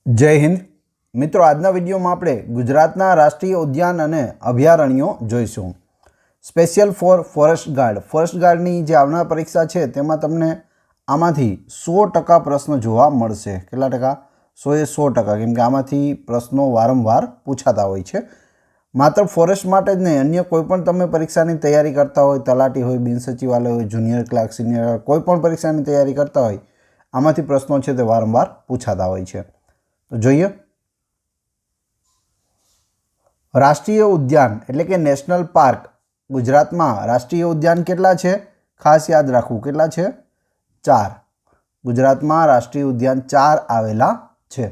જય હિન્દ મિત્રો, આજના વિડીયોમાં આપણે ગુજરાતના રાષ્ટ્રીય ઉદ્યાન અને અભયારણ્યો જોઈશું. સ્પેશિયલ ફોર ફોરેસ્ટ ગાર્ડની જે આવનાર પરીક્ષા છે તેમાં તમને આમાંથી 100% પ્રશ્ન જોવા મળશે. કેટલા ટકા? 100%, કેમ કે આમાંથી પ્રશ્નો વારંવાર પૂછાતા હોય છે. માત્ર ફોરેસ્ટ માટે જ નહીં, અન્ય કોઈ પણ તમે પરીક્ષાની તૈયારી કરતા હોય, તલાટી હોય, બિન સચિવાલય હોય, જુનિયર ક્લાર્ક, સિનિયર, કોઈ પણ પરીક્ષાની તૈયારી કરતા હોય, આમાંથી પ્રશ્નો છે તે વારંવાર પૂછાતા હોય છે. તો જોઈએ, રાષ્ટ્રીય ઉદ્યાન એટલે કે નેશનલ પાર્ક. ગુજરાતમાં રાષ્ટ્રીય ઉદ્યાન કેટલા છે? ખાસ યાદ રાખવું, કેટલા છે? 4. ગુજરાતમાં રાષ્ટ્રીય ઉદ્યાન 4 આવેલા છે,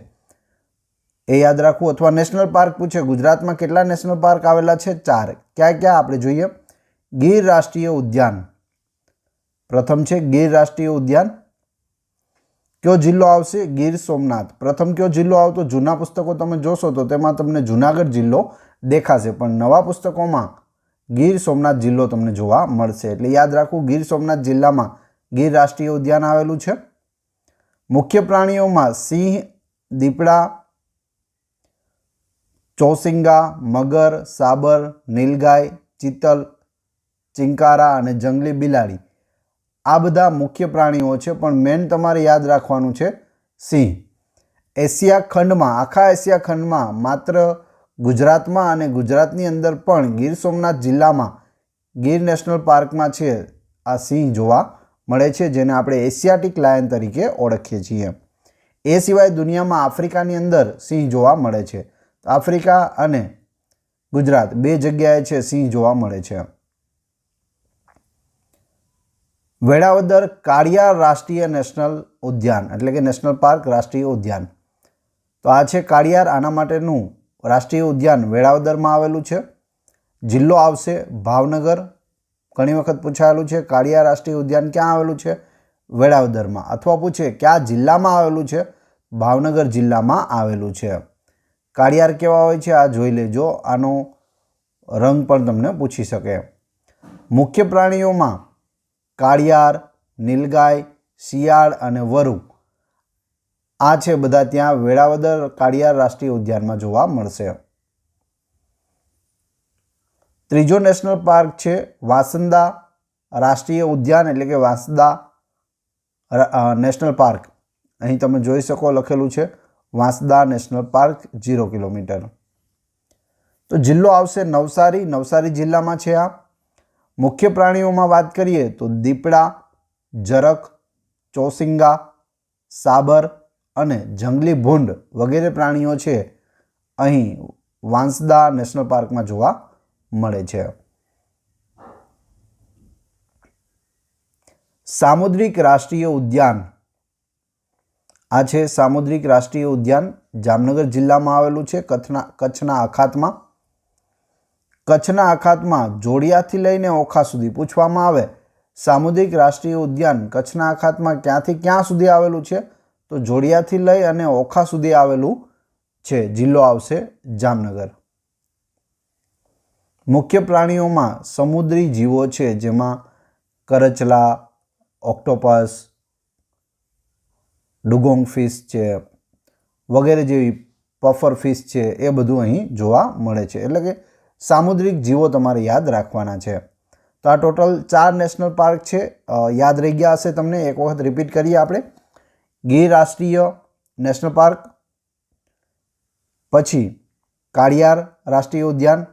એ યાદ રાખવું. અથવા નેશનલ પાર્ક પૂછે, ગુજરાતમાં કેટલા નેશનલ પાર્ક આવેલા છે? 4. ક્યાં ક્યાં આપણે જોઈએ? ગીર રાષ્ટ્રીય ઉદ્યાન પ્રથમ છે. ગીર રાષ્ટ્રીય ઉદ્યાન કયો જિલ્લો આવશે? ગીર સોમનાથ. પ્રથમ કયો જિલ્લો આવતો? જૂના પુસ્તકો તમે જોશો તો તેમાં તમને જુનાગઢ જિલ્લો દેખાશે, પણ નવા પુસ્તકોમાં ગીર સોમનાથ જિલ્લો તમને જોવા મળશે. એટલે યાદ રાખવું, ગીર સોમનાથ જિલ્લામાં ગીર રાષ્ટ્રીય ઉદ્યાન આવેલું છે. મુખ્ય પ્રાણીઓમાં સિંહ, દીપડા, ચોસિંગા, મગર, સાબર, નીલગાય, ચિત્તલ, ચિંકારા અને જંગલી બિલાડી, આ બધા મુખ્ય પ્રાણીઓ છે. પણ મેન તમારે યાદ રાખવાનું છે સિંહ. એશિયા ખંડમાં, આખા એશિયા ખંડમાં માત્ર ગુજરાતમાં અને ગુજરાતની અંદર પણ ગીર સોમનાથ જિલ્લામાં ગીર નેશનલ પાર્કમાં છે આ સિંહ જોવા મળે છે, જેને આપણે એશિયાટિક લાયન તરીકે ઓળખીએ છીએ. એ સિવાય દુનિયામાં આફ્રિકાની અંદર સિંહ જોવા મળે છે. આફ્રિકા અને ગુજરાત બે જગ્યાએ છે સિંહ જોવા મળે છે. વેળાવદર કાળિયાર રાષ્ટ્રીય નેશનલ ઉદ્યાન એટલે કે નેશનલ પાર્ક, રાષ્ટ્રીય ઉદ્યાન. તો આ છે કાળિયાર, આના માટેનું રાષ્ટ્રીય ઉદ્યાન વેળાવદરમાં આવેલું છે. જિલ્લો આવશે ભાવનગર. ઘણી વખત પૂછાયેલું છે કાળિયાર રાષ્ટ્રીય ઉદ્યાન ક્યાં આવેલું છે? વેળાવદરમાં. અથવા પૂછે કયા જિલ્લામાં આવેલું છે? ભાવનગર જિલ્લામાં આવેલું છે. કાળિયાર કેવા હોય છે આ જોઈ લેજો, આનો રંગ પણ તમને પૂછી શકે. મુખ્ય પ્રાણીઓમાં કાળિયાર, નીલગાય, શિયાળ અને વરુ, આ છે બધા ત્યાં વેળાવદર કાળિયાર રાષ્ટ્રીય ઉદ્યાનમાં જોવા મળશે. ત્રીજો નેશનલ પાર્ક છે વાંસદા રાષ્ટ્રીય ઉદ્યાન એટલે કે વાંસદા નેશનલ પાર્ક. અહીં તમે જોઈ શકો લખેલું છે વાંસદા નેશનલ પાર્ક 0 કિલોમીટર. તો જિલ્લો આવશે નવસારી. નવસારી જિલ્લામાં છે આ. મુખ્ય પ્રાણીઓમાં વાત કરીએ તો દીપડા, જરખ, ચોસિંગા, સાબર અને જંગલી ભૂંડ વગેરે પ્રાણીઓ છે અહીં વાંસદા નેશનલ પાર્કમાં જોવા મળે છે. સામુદ્રિક રાષ્ટ્રીય ઉદ્યાન, આ છે સામુદ્રિક રાષ્ટ્રીય ઉદ્યાન, જામનગર જિલ્લામાં આવેલું છે. કચ્છના અખાતમાં. કચ્છના અખાતમાં જોડિયાથી લઈને ઓખા સુધી પૂછવામાં આવે સામુદ્રિક રાષ્ટ્રીય ઉદ્યાન કચ્છના અખાતમાં ક્યાંથી ક્યાં સુધી આવેલું છે? તો જોડિયાથી લઈ અને ઓખા સુધી આવેલું છે. જિલ્લો આવશે જામનગર. મુખ્ય પ્રાણીઓમાં સમુદ્રી જીવો છે, જેમાં કરચલા, ઓક્ટોપસ, ડુગોંગ ફિશ છે વગેરે જેવી, પફર ફિશ છે, એ બધું અહીં જોવા મળે છે. એટલે કે સામુદ્રિક જીવો તમારે યાદ રાખવાના છે. તો આ ટોટલ 4 નેશનલ પાર્ક છે. યાદ રહી ગયા હશે તમને, એક વખત રિપીટ કરીએ આપણે. ગીર રાષ્ટ્રીય નેશનલ પાર્ક, પછી કાળિયાર રાષ્ટ્રીય ઉદ્યાન,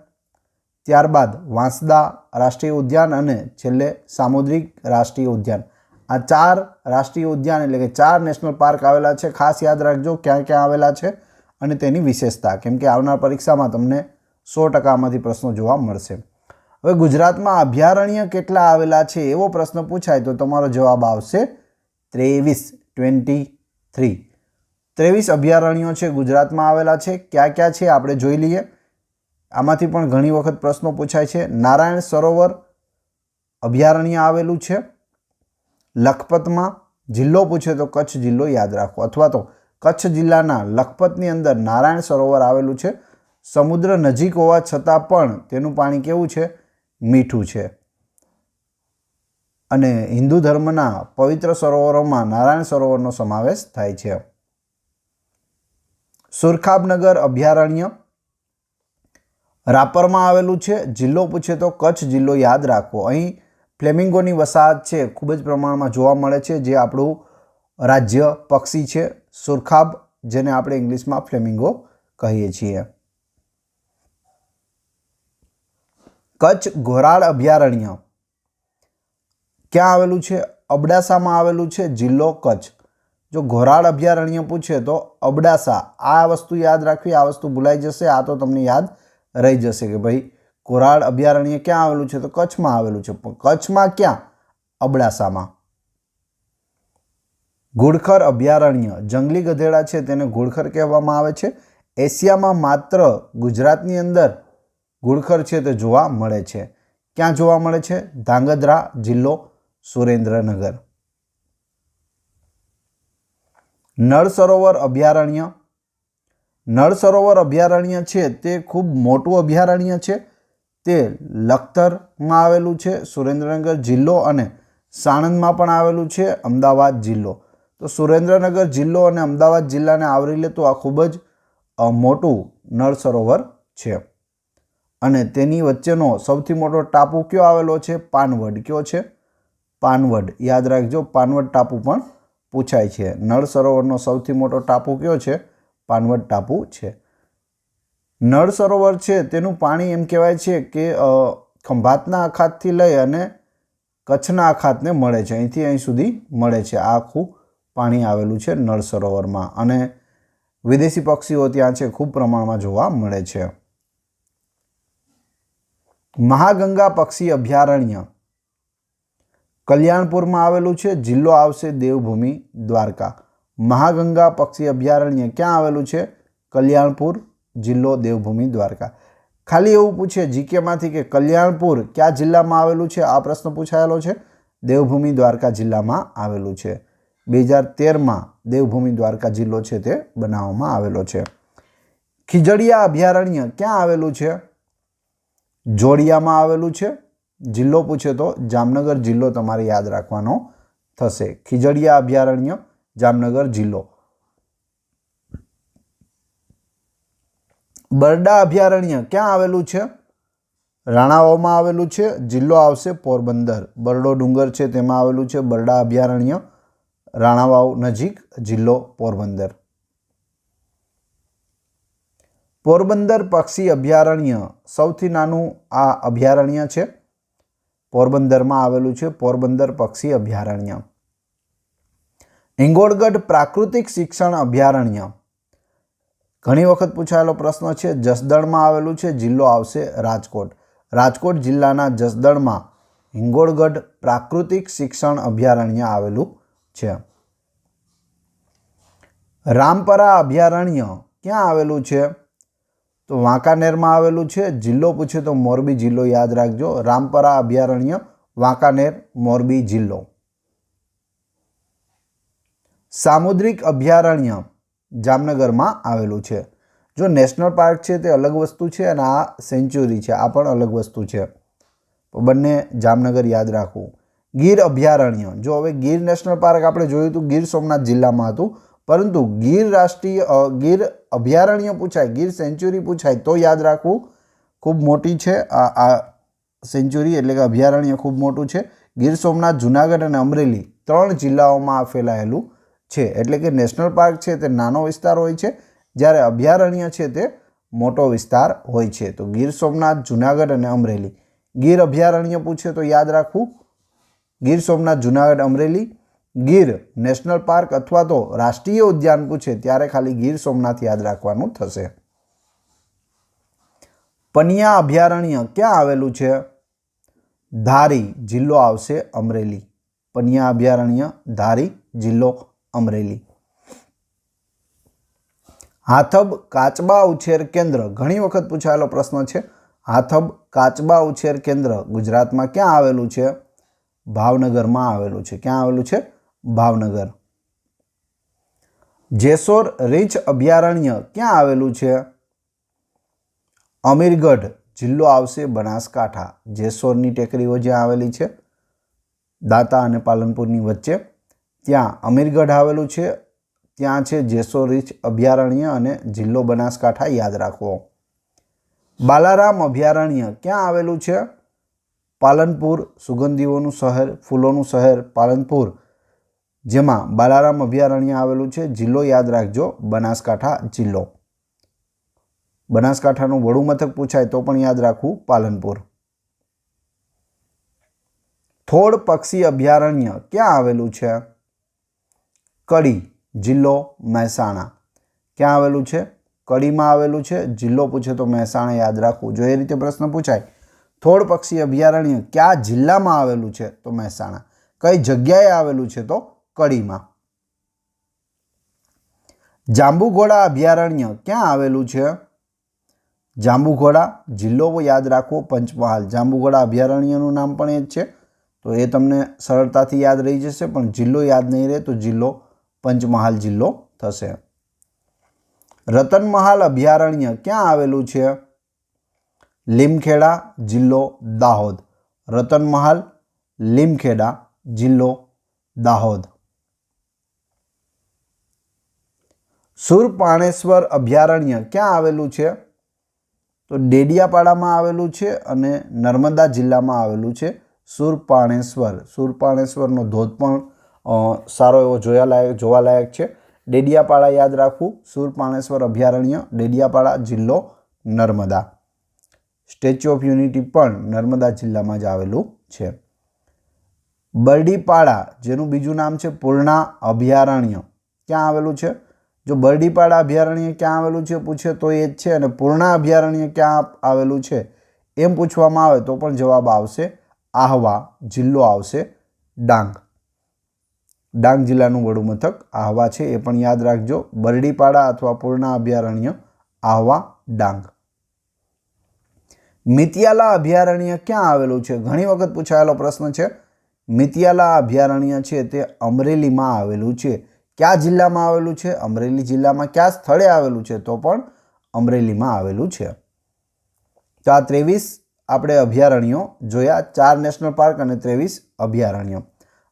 ત્યારબાદ વાંસદા રાષ્ટ્રીય ઉદ્યાન અને છેલ્લે સામુદ્રિક રાષ્ટ્રીય ઉદ્યાન. આ 4 રાષ્ટ્રીય ઉદ્યાન એટલે કે 4 નેશનલ પાર્ક આવેલા છે. ખાસ યાદ રાખજો ક્યાં ક્યાં આવેલા છે અને તેની વિશેષતા, કેમ કે આવનાર પરીક્ષામાં તમને 100% આમાંથી પ્રશ્નો જોવા મળશે. હવે ગુજરાતમાં અભયારણ્ય કેટલા આવેલા છે એવો પ્રશ્ન પૂછાય તો તમારો જવાબ આવશે 23. 23 અભયારણ્યો છે ગુજરાતમાં આવેલા છે. ક્યાં ક્યાં છે આપણે જોઈ લઈએ. આમાંથી પણ ઘણી વખત પ્રશ્નો પૂછાય છે. નારાયણ સરોવર અભયારણ્ય આવેલું છે લખપતમાં. જિલ્લો પૂછે તો કચ્છ જિલ્લો યાદ રાખો, અથવા તો કચ્છ જિલ્લાના લખપતની અંદર નારાયણ સરોવર આવેલું છે. સમુદ્ર નજીક હોવા છતાં પણ તેનું પાણી કેવું છે? મીઠું છે. અને હિન્દુ ધર્મના પવિત્ર સરોવરોમાં નારાયણ સરોવરનો સમાવેશ થાય છે. સુરખાબનગર અભયારણ્ય રાપરમાં આવેલું છે. જિલ્લો પૂછે તો કચ્છ જિલ્લો યાદ રાખવો. અહીં ફ્લેમિંગોની વસાહત છે ખૂબ જ પ્રમાણમાં જોવા મળે છે, જે આપણું રાજ્ય પક્ષી છે સુરખાબ, જેને આપણે ઇંગ્લિશમાં ફ્લેમિંગો કહીએ છીએ. કચ્છ ઘોરાડ અભયારણ્ય ક્યાં આવેલું છે? અબડાસામાં આવેલું છે. જિલ્લો કચ્છ. જો ઘોરાડ અભયારણ્ય પૂછે તો અબડાસા. આ વસ્તુ યાદ રાખવી, આ વસ્તુ ભૂલાઈ જશે. આ તો તમને યાદ રહી જશે કે ભાઈ ઘોરાડ અભયારણ્ય ક્યાં આવેલું છે? તો કચ્છમાં આવેલું છે. પણ કચ્છમાં ક્યાં? અબડાસામાં. ઘુડખર અભયારણ્ય જંગલી ગધેડા છે તેને ઘુડખર કહેવામાં આવે છે. એશિયામાં માત્ર ગુજરાતની અંદર ઘુડખર છે તે જોવા મળે છે. ક્યાં જોવા મળે છે? ધાંગધ્રા, જિલ્લો સુરેન્દ્રનગર. નળ સરોવર અભયારણ્ય. નળ સરોવર અભયારણ્ય છે તે ખૂબ મોટું અભયારણ્ય છે. તે લખતરમાં આવેલું છે, સુરેન્દ્રનગર જિલ્લો, અને સાણંદમાં પણ આવેલું છે, અમદાવાદ જિલ્લો. તો સુરેન્દ્રનગર જિલ્લો અને અમદાવાદ જિલ્લાને આવરી લેતું આ ખૂબ જ મોટું નળ સરોવર છે. અને તેની વચ્ચેનો સૌથી મોટો ટાપુ કયો આવેલો છે? પાનવડ. કયો છે? પાનવડ. યાદ રાખજો, પાનવડ ટાપુ પણ પૂછાય છે. નળ સરોવરનો સૌથી મોટો ટાપુ કયો છે? પાનવડ ટાપુ છે. નળ સરોવર છે તેનું પાણી એમ કહેવાય છે કે ખંભાતના અખાતથી લઈ અને કચ્છના અખાતને મળે છે. અહીંથી અહીં સુધી મળે છે. આ આખું પાણી આવેલું છે નળ સરોવરમાં, અને વિદેશી પક્ષીઓ ત્યાં છે ખૂબ પ્રમાણમાં જોવા મળે છે. મહાગંગા પક્ષી અભયારણ્ય કલ્યાણપુરમાં આવેલું છે. જિલ્લો આવશે દેવભૂમિ દ્વારકા. મહાગંગા પક્ષી અભયારણ્ય ક્યાં આવેલું છે? કલ્યાણપુર, જિલ્લો દેવભૂમિ દ્વારકા. ખાલી એવું પૂછે જીકેમાંથી કે કલ્યાણપુર કયા જિલ્લામાં આવેલું છે? આ પ્રશ્ન પૂછાયેલો છે. દેવભૂમિ દ્વારકા જિલ્લામાં આવેલું છે. 2013માં દેવભૂમિ દ્વારકા જિલ્લો છે તે બનાવવામાં આવેલો છે. ખીજડીયા અભયારણ્ય ક્યાં આવેલું છે? જોડિયામાં આવેલું છે. જિલ્લો પૂછે તો જામનગર જિલ્લો તમારે યાદ રાખવાનો થશે. ખીજડીયા અભયારણ્ય જામનગર જિલ્લો. બરડા અભયારણ્ય ક્યાં આવેલું છે? રાણાવાવમાં આવેલું છે. જિલ્લો આવશે પોરબંદર. બરડો ડુંગર છે તેમાં આવેલું છે બરડા અભયારણ્ય, રાણાવાવ નજીક, જિલ્લો પોરબંદર. પોરબંદર પક્ષી અભયારણ્ય સૌથી નાનું આ અભયારણ્ય છે. પોરબંદરમાં આવેલું છે પોરબંદર પક્ષી અભયારણ્ય. હિંગોળગઢ પ્રાકૃતિક શિક્ષણ અભયારણ્ય ઘણી વખત પૂછાયેલો પ્રશ્ન છે. જસદણમાં આવેલું છે. જિલ્લો આવશે રાજકોટ. રાજકોટ જિલ્લાના જસદણમાં હિંગોળગઢ પ્રાકૃતિક શિક્ષણ અભયારણ્ય આવેલું છે. રામપરા અભયારણ્ય ક્યાં આવેલું છે? તો વાંકાનેરમાં આવેલું છે. જિલ્લો પૂછે તો મોરબી જિલ્લો યાદ રાખજો. રામપરા અભયારણ્ય વાંકાનેર, મોરબી જિલ્લો. સામુદ્રિક અભયારણ્ય જામનગરમાં આવેલું છે. જો નેશનલ પાર્ક છે તે અલગ વસ્તુ છે અને આ સેન્ચ્યુરી છે, આ પણ અલગ વસ્તુ છે. બંને જામનગર યાદ રાખવું. ગીર અભયારણ્ય, જો હવે ગીર નેશનલ પાર્ક આપણે જોયું હતું ગીર સોમનાથ જિલ્લામાં હતું, પરંતુ ગીર અભયારણ્ય પૂછાય, ગીર સેન્ચ્યુરી પૂછાય તો યાદ રાખવું. ખૂબ મોટી છે આ સેન્ચ્યુરી એટલે કે અભયારણ્ય ખૂબ મોટું છે. ગીર સોમનાથ, જુનાગઢ અને અમરેલી 3 જિલ્લાઓમાં ફેલાયેલું છે. એટલે કે નેશનલ પાર્ક છે તે નાનો વિસ્તાર હોય છે, જ્યારે અભયારણ્ય છે તે મોટો વિસ્તાર હોય છે. તો ગીર સોમનાથ, જુનાગઢ અને અમરેલી. ગીર અભયારણ્ય પૂછે તો યાદ રાખવું ગીર સોમનાથ, જુનાગઢ, અમરેલી. ગીર નેશનલ પાર્ક અથવા તો રાષ્ટ્રીય ઉદ્યાન પૂછે ત્યારે ખાલી ગીર સોમનાથ યાદ રાખવાનું થશે. પનિયા અભયારણ્ય ક્યાં આવેલું છે? ધારી, જિલ્લો આવશે અમરેલી. પનિયા અભયારણ્ય ધારી, જિલ્લો અમરેલી. હાથબ કાચબા ઉછેર કેન્દ્ર ઘણી વખત પૂછાયેલો પ્રશ્ન છે. હાથબ કાચબા ઉછેર કેન્દ્ર ગુજરાતમાં ક્યાં આવેલું છે? ભાવનગરમાં આવેલું છે. ક્યાં આવેલું છે? ભાવનગર. જેસોર રીંછ અભયારણ્ય ક્યાં આવેલું છે? અમીરગઢ, જિલ્લો આવશે બનાસકાંઠા. જેસોરની ટેકરીઓ જ્યાં આવેલી છે દાંતા અને પાલનપુરની વચ્ચે, ત્યાં અમીરગઢ આવેલું છે. ત્યાં છે જેસો રીંછ અભયારણ્ય અને જિલ્લો બનાસકાંઠા યાદ રાખવો. બાલારામ અભયારણ્ય ક્યાં આવેલું છે? પાલનપુર, સુગંધીઓનું શહેર, ફૂલોનું શહેર પાલનપુર, જેમાં બાલારામ અભયારણ્ય આવેલું છે. જિલ્લો યાદ રાખજો બનાસકાંઠા જિલ્લો. બનાસકાંઠાનું વડું મથક પૂછાય તો પણ યાદ રાખવું પાલનપુર. થોડ પક્ષી અભયારણ્ય ક્યાં આવેલું છે? કડી, જિલ્લો મહેસાણા. ક્યાં આવેલું છે? કડીમાં આવેલું છે. જિલ્લો પૂછે તો મહેસાણા યાદ રાખવું. જો એ રીતે પ્રશ્ન પૂછાય થોડ પક્ષી અભયારણ્ય કયા જિલ્લામાં આવેલું છે તો મહેસાણા. કઈ જગ્યાએ આવેલું છે તો કડીમાં. જાંબુઘોડા અભયારણ્ય ક્યાં આવેલું છે? જાંબુઘોડા, જિલ્લો યાદ રાખવો પંચમહાલ. જાંબુઘોડા અભયારણ્યનું નામ પણ એ જ છે, તો એ તમને સરળતાથી યાદ રહી જશે, પણ જિલ્લો યાદ નહીં રહે તો જિલ્લો પંચમહાલ જિલ્લો થશે. રતનમહાલ અભયારણ્ય ક્યાં આવેલું છે? લીમખેડા, જિલ્લો દાહોદ. રતનમહાલ, લીમખેડા, જિલ્લો દાહોદ. સુરપાણેશ્વર અભયારણ્ય ક્યાં આવેલું છે? તો ડેડિયાપાડામાં આવેલું છે અને નર્મદા જિલ્લામાં આવેલું છે સુરપાણેશ્વર. સુરપાણેશ્વરનો ધોધ પણ સારો એવો જોવાલાયક છે. ડેડિયાપાડા યાદ રાખવું. સુરપાણેશ્વર અભયારણ્ય ડેડિયાપાડા, જિલ્લો નર્મદા. સ્ટેચ્યુ ઓફ યુનિટી પણ નર્મદા જિલ્લામાં જ આવેલું છે. બરડીપાડા, જેનું બીજું નામ છે પૂર્ણા અભયારણ્ય, ક્યાં આવેલું છે? જો બરડીપાડા અભયારણ્ય ક્યાં આવેલું છે પૂછે તો એ જ છે, અને પૂર્ણા અભયારણ્ય ક્યાં આવેલું છે એમ પૂછવામાં આવે તો પણ જવાબ આવશે આહવા. જિલ્લો આવશે ડાંગ. ડાંગ જિલ્લાનું વડું મથક આહવા છે, એ પણ યાદ રાખજો. બરડીપાડા અથવા પૂર્ણા અભયારણ્ય, આહવા, ડાંગ. મિતિયાલા અભયારણ્ય ક્યાં આવેલું છે? ઘણી વખત પૂછાયેલો પ્રશ્ન છે. મિતિયાલા અભયારણ્ય છે તે અમરેલીમાં આવેલું છે. કયા જિલ્લામાં આવેલું છે? અમરેલી જિલ્લામાં. કયા સ્થળે આવેલું છે? તો પણ અમરેલીમાં આવેલું છે. તો આ 23 આપણે અભયારણ્યો જોયા, 4 નેશનલ પાર્ક અને 23 અભયારણ્યો.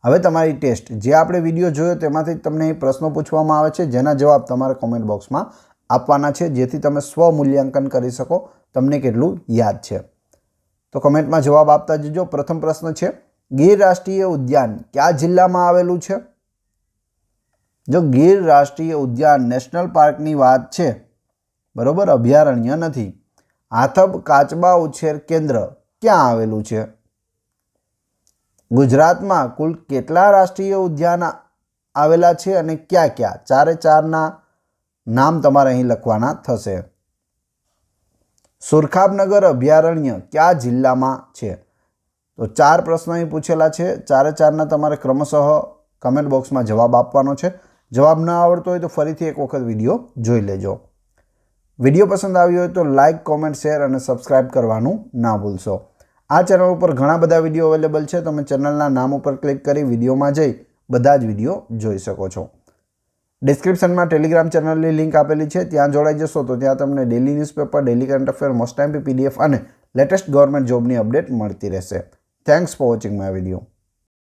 હવે તમારી ટેસ્ટ, જે આપણે વિડીયો જોયો તેમાંથી તમને પ્રશ્નો પૂછવામાં આવે છે, જેના જવાબ તમારે કોમેન્ટ બોક્સમાં આપવાના છે, જેથી તમે સ્વમૂલ્યાંકન કરી શકો તમને કેટલું યાદ છે. તો કમેન્ટમાં જવાબ આપતા જજો. પ્રથમ પ્રશ્ન છે, ગીર રાષ્ટ્રીય ઉદ્યાન કયા જિલ્લામાં આવેલું છે? જો ગીર રાષ્ટ્રીય ઉદ્યાન નેશનલ પાર્કની વાત છે, બરોબર, અભયારણ્ય નથી. હાથબ કાચબા ઉછેર કેન્દ્ર ક્યાં આવેલું છે? ગુજરાતમાં કુલ કેટલા રાષ્ટ્રીય ઉદ્યાન આવેલા છે અને ક્યાં ક્યાં? 4-4ના નામ તમારે અહીં લખવાના થશે. સુરખાબનગર અભયારણ્ય કયા જિલ્લામાં છે? તો 4 પ્રશ્નો અહીં પૂછેલા છે. 4-4ના તમારે ક્રમશઃ કમેન્ટ બોક્સમાં જવાબ આપવાનો છે. જવાબ ન આવડતો હોય તો ફરીથી એક વખત વિડીયો જોઈ લેજો. વિડીયો પસંદ આવ્યો હોય તો લાઇક, કોમેન્ટ, શેર અને સબસ્ક્રાઇબ કરવાનું ના ભૂલશો. આ ચેનલ ઉપર ઘણા બધા વિડીયો અવેલેબલ છે. તમે ચેનલના નામ ઉપર ક્લિક કરી વિડીયોમાં જઈ બધા જ વિડીયો જોઈ શકો છો. ડિસ્ક્રિપ્શનમાં ટેલિગ્રામ ચેનલની લિંક આપેલી છે, ત્યાં જોડાઈ જશો તો ત્યાં તમને daily newspaper, daily current affair, most time PDF અને લેટેસ્ટ ગવર્મેન્ટ જોબની અપડેટ મળતી રહેશે. Thanks for watching my video.